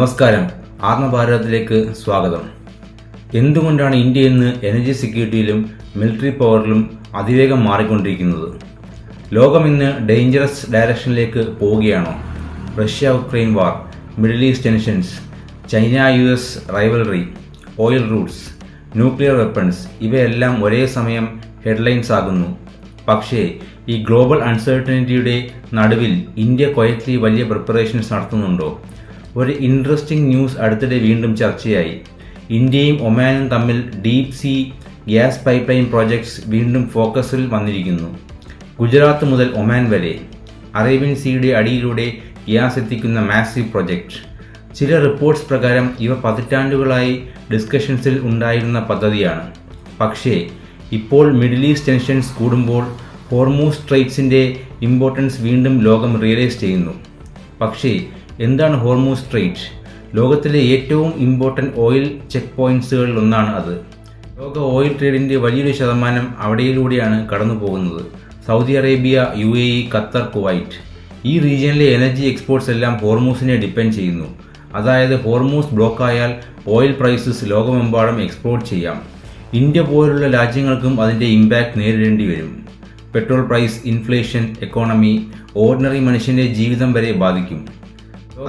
നമസ്കാരം, ആത്മഭാരതത്തിലേക്ക് സ്വാഗതം. എന്തുകൊണ്ടാണ് ഇന്ത്യ ഇന്ന് എനർജി സെക്യൂരിറ്റിയിലും മിലിറ്ററി പവറിലും അതിവേഗം മാറിക്കൊണ്ടിരിക്കുന്നത്? ലോകം ഇന്ന് ഡേഞ്ചറസ് ഡയറക്ഷനിലേക്ക് പോവുകയാണോ? Russia Ukraine war, Middle East tensions, China US rivalry, oil routes, nuclear weapons ഇവയെല്ലാം ഒരേ സമയം ഹെഡ്ലൈൻസ് ആകുന്നു. പക്ഷേ ഈ ഗ്ലോബൽ അൺസർട്ടനിറ്റിയുടെ നടുവിൽ ഇന്ത്യ ക്വയറ്റ്ലി വലിയ പ്രിപ്പറേഷൻസ് നടത്തുന്നുണ്ടോ? ഒരു ഇൻട്രസ്റ്റിംഗ് ന്യൂസ് അടുത്തിടെ വീണ്ടും ചർച്ചയായി. ഇന്ത്യയും ഒമാനും തമ്മിൽ deep see gas pipe line projects വീണ്ടും ഫോക്കസിൽ വന്നിരിക്കുന്നു. ഗുജറാത്ത് മുതൽ ഒമാൻ വരെ അറേബ്യൻ സീയുടെ അടിയിലൂടെ ഗ്യാസ് എത്തിക്കുന്ന മാസീവ് പ്രൊജക്ട്. ചില റിപ്പോർട്ട്സ് പ്രകാരം ഇവ പതിറ്റാണ്ടുകളായി ഡിസ്കഷൻസിൽ ഉണ്ടായിരുന്ന പദ്ധതിയാണ്. പക്ഷേ ഇപ്പോൾ മിഡിൽ ഈസ്റ്റ് ടെൻഷൻസ് കൂടുമ്പോൾ ഹോർമൂസ് സ്ട്രെയ്റ്റ്സിൻ്റെ ഇമ്പോർട്ടൻസ് വീണ്ടും ലോകം റിയലൈസ് ചെയ്യുന്നു. പക്ഷേ എന്താണ് ഹോർമൂസ് സ്ട്രെയ്റ്റ്? ലോകത്തിലെ ഏറ്റവും ഇമ്പോർട്ടൻറ്റ് ഓയിൽ ചെക്ക് പോയിന്റ്സുകളിൽ ഒന്നാണ് അത്. ലോക ഓയിൽ ട്രേഡിൻ്റെ വലിയൊരു ശതമാനം അവിടെയിലൂടെയാണ് കടന്നു പോകുന്നത്. Saudi Arabia, UAE, Qatar, Kuwait ഈ റീജിയനിലെ എനർജി എക്സ്പോർട്സ് എല്ലാം ഹോർമൂസിനെ ഡിപ്പെൻഡ് ചെയ്യുന്നു. അതായത് ഹോർമൂസ് ബ്ലോക്ക് ആയാൽ ഓയിൽ പ്രൈസസ് ലോകമെമ്പാടും എക്സ്പോർട്ട് ചെയ്യാം. ഇന്ത്യ പോലുള്ള രാജ്യങ്ങൾക്കും അതിൻ്റെ ഇമ്പാക്റ്റ് നേരിടേണ്ടി വരും. Petrol price, inflation, economy, ordinary മനുഷ്യൻ്റെ ജീവിതം വരെ ബാധിക്കും.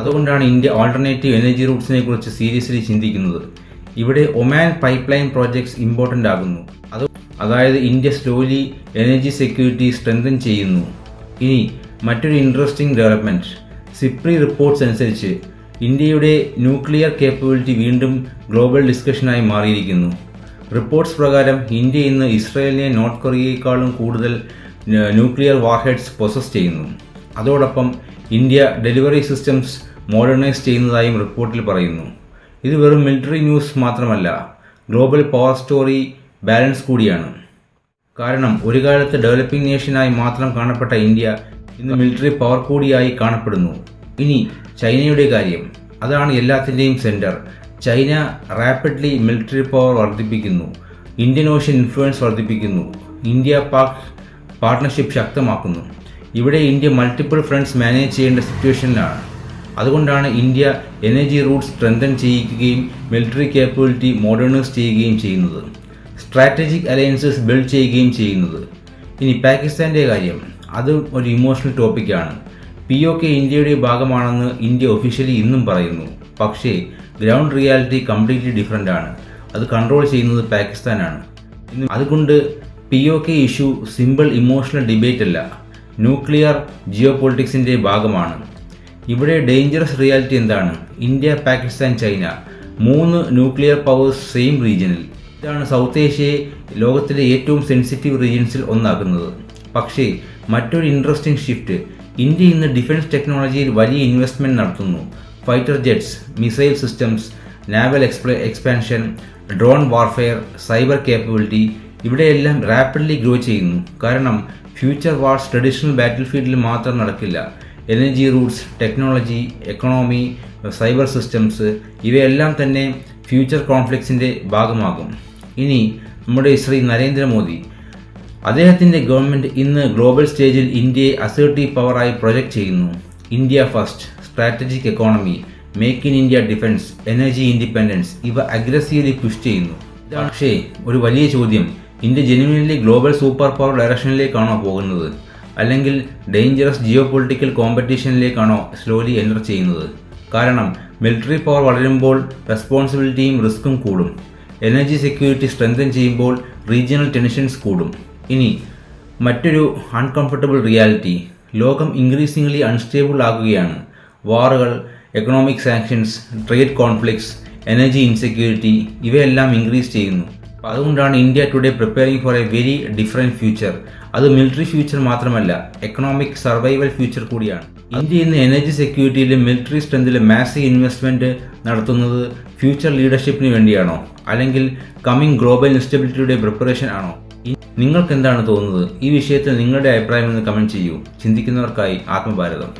അതുകൊണ്ടാണ് ഇന്ത്യ ആൾട്ടർനേറ്റീവ് എനർജി റൂട്ട്സിനെ കുറിച്ച് സീരിയസ്ലി ചിന്തിക്കുന്നത്. ഇവിടെ Oman pipe line projects important ആകുന്നു. അതായത് India slowly energy security strengthen ചെയ്യുന്നു. ഇനി മറ്റൊരു ഇൻട്രസ്റ്റിംഗ് ഡെവലപ്മെൻറ്റ്. സിപ്രി റിപ്പോർട്ട്സ് അനുസരിച്ച് ഇന്ത്യയുടെ ന്യൂക്ലിയർ കേപ്പബിലിറ്റി വീണ്ടും ഗ്ലോബൽ ഡിസ്കഷനായി മാറിയിരിക്കുന്നു. റിപ്പോർട്ട്സ് പ്രകാരം ഇന്ത്യ ഇന്ന് ഇസ്രായേലിനെ നോർത്ത് കൊറിയയെക്കാളും കൂടുതൽ ന്യൂക്ലിയർ വാർഹെഡ്സ് പൊസസ് ചെയ്യുന്നു. അതോടൊപ്പം ഇന്ത്യ ഡെലിവറി സിസ്റ്റംസ് മോഡേണൈസ് ചെയ്യുന്നതായും റിപ്പോർട്ടിൽ പറയുന്നു. ഇത് വെറും മിലിറ്ററി ന്യൂസ് മാത്രമല്ല, ഗ്ലോബൽ പവർ സ്റ്റോറി ബാലൻസ് കൂടിയാണ്. കാരണം ഒരു കാലത്ത് ഡെവലപ്പിംഗ് നേഷനായി മാത്രം കാണപ്പെട്ട ഇന്ത്യ ഇന്ന് മിലിറ്ററി പവർ കൂടിയായി കാണപ്പെടുന്നു. ഇനി ചൈനയുടെ കാര്യം. അതാണ് എല്ലാത്തിൻ്റെയും centre. China rapidly military power വർദ്ധിപ്പിക്കുന്നു, ഇന്ത്യൻ ഓഷ്യൻ ഇൻഫ്ലുവൻസ് വർദ്ധിപ്പിക്കുന്നു, ഇന്ത്യ പാക് പാർട്ട്ണർഷിപ്പ് ശക്തമാക്കുന്നു. ഇവിടെ ഇന്ത്യ മൾട്ടിപ്പിൾ ഫ്രണ്ട്സ് മാനേജ് ചെയ്യേണ്ട സിറ്റുവേഷനിലാണ്. അതുകൊണ്ടാണ് ഇന്ത്യ എനർജി റൂട്ട്സ് സ്ട്രെങ്തൻ ചെയ്യിക്കുകയും മിലിറ്ററി കേപ്പബിലിറ്റി മോഡേണൈസ് ചെയ്യുകയും ചെയ്യുന്നത്, സ്ട്രാറ്റജിക് അലയൻസസ് ബിൽഡ് ചെയ്യുകയും ചെയ്യുന്നത്. ഇനി പാകിസ്ഥാൻ്റെ കാര്യം. അത് ഒരു ഇമോഷണൽ ടോപ്പിക്കാണ്. POK ഇന്ത്യയുടെ ഭാഗമാണെന്ന് ഇന്ത്യ ഒഫീഷ്യലി ഇന്നും പറയുന്നു. പക്ഷേ ഗ്രൗണ്ട് റിയാലിറ്റി കംപ്ലീറ്റ്ലി ഡിഫറൻ്റ് ആണ്. അത് കൺട്രോൾ ചെയ്യുന്നത് പാകിസ്ഥാനാണ്. അതുകൊണ്ട് POK issue simple emotional debate അല്ല, ന്യൂക്ലിയർ ജിയോ പൊളിറ്റിക്സിൻ്റെ ഭാഗമാണ്. ഇവിടെ ഡേഞ്ചറസ് റിയാലിറ്റി എന്താണ്? India, Pakistan, China 3 nuclear powers same റീജിയനിൽ. ഇതാണ് സൗത്ത് ഏഷ്യയെ ലോകത്തിലെ ഏറ്റവും സെൻസിറ്റീവ് റീജിയൻസിൽ ഒന്നാക്കുന്നത്. പക്ഷേ മറ്റൊരു ഇൻട്രസ്റ്റിംഗ് ഷിഫ്റ്റ്. ഇന്ത്യ ഇന്ന് ഡിഫൻസ് ടെക്നോളജിയിൽ വലിയ ഇൻവെസ്റ്റ്മെൻറ്റ് നടത്തുന്നു. Fighter jets, missile systems, naval expansion, drone warfare, cyber capability ഇവിടെയെല്ലാം റാപ്പിഡ്ലി ഗ്രോ ചെയ്യുന്നു. കാരണം ഫ്യൂച്ചർ വാർസ് ട്രഡീഷണൽ ബാറ്റിൽ ഫീൽഡിൽ മാത്രം നടക്കില്ല. Energy routes, technology, economy, cyber systems ഇവയെല്ലാം തന്നെ ഫ്യൂച്ചർ കോൺഫ്ലിക്ട്സിൻ്റെ ഭാഗമാകും. ഇനി നമ്മുടെ ശ്രീ നരേന്ദ്രമോദി, അദ്ദേഹത്തിൻ്റെ ഗവൺമെൻറ് ഇന്ന് ഗ്ലോബൽ സ്റ്റേജിൽ ഇന്ത്യയെ അസേർട്ടീവ് പവറായി പ്രൊജക്റ്റ് ചെയ്യുന്നു. India first, strategic economy, make in India defence, energy independence ഇവ അഗ്രസീവ്ലി പുഷ് ചെയ്യുന്നു. പക്ഷേ ഒരു വലിയ ചോദ്യം, India genuinely global super power ഡയറക്ഷനിലേക്കാണോ പോകുന്നത്? അല്ലെങ്കിൽ ഡേഞ്ചറസ് ജിയോ പൊളിറ്റിക്കൽ കോമ്പറ്റീഷനിലേക്കാണോ സ്ലോലി എൻ്റർ ചെയ്യുന്നത്? കാരണം മിലിറ്ററി പവർ വളരുമ്പോൾ റെസ്പോൺസിബിലിറ്റിയും റിസ്ക്കും കൂടും. എനർജി സെക്യൂരിറ്റി സ്ട്രെങ്തൻ ചെയ്യുമ്പോൾ റീജിയണൽ ടെൻഷൻസ് കൂടും. ഇനി മറ്റൊരു അൺകംഫർട്ടബിൾ റിയാലിറ്റി. ലോകം ഇൻക്രീസിംഗ്ലി അൺസ്റ്റേബിൾ ആകുകയാണ്. വാറുകൾ, economic sanctions, trade conflicts, energy insecurity ഇവയെല്ലാം ഇൻക്രീസ് ചെയ്യുന്നു. അതുകൊണ്ടാണ് India today preparing for A very different future. അത് മിലിറ്ററി ഫ്യൂച്ചർ മാത്രമല്ല, എക്കണോമിക് സർവൈവൽ ഫ്യൂച്ചർ കൂടിയാണ്. ഇന്ത്യ ഇന്ന് എനർജി സെക്യൂരിറ്റിയിലും മിലിറ്ററി സ്ട്രെങ്തിലും മാസീവ് ഇൻവെസ്റ്റ്മെൻറ്റ് നടത്തുന്നത് ഫ്യൂച്ചർ ലീഡർഷിപ്പിന് വേണ്ടിയാണോ? അല്ലെങ്കിൽ കമ്മിങ് ഗ്ലോബൽ ഇൻസ്റ്റബിലിറ്റിയുടെ പ്രിപ്പറേഷൻ ആണോ? നിങ്ങൾക്ക് എന്താണ് തോന്നുന്നത്? ഈ വിഷയത്തിൽ നിങ്ങളുടെ അഭിപ്രായം എന്ന് കമൻറ്റ് ചെയ്യൂ. ചിന്തിക്കുന്നവർക്കായി ആത്മഭാരതം.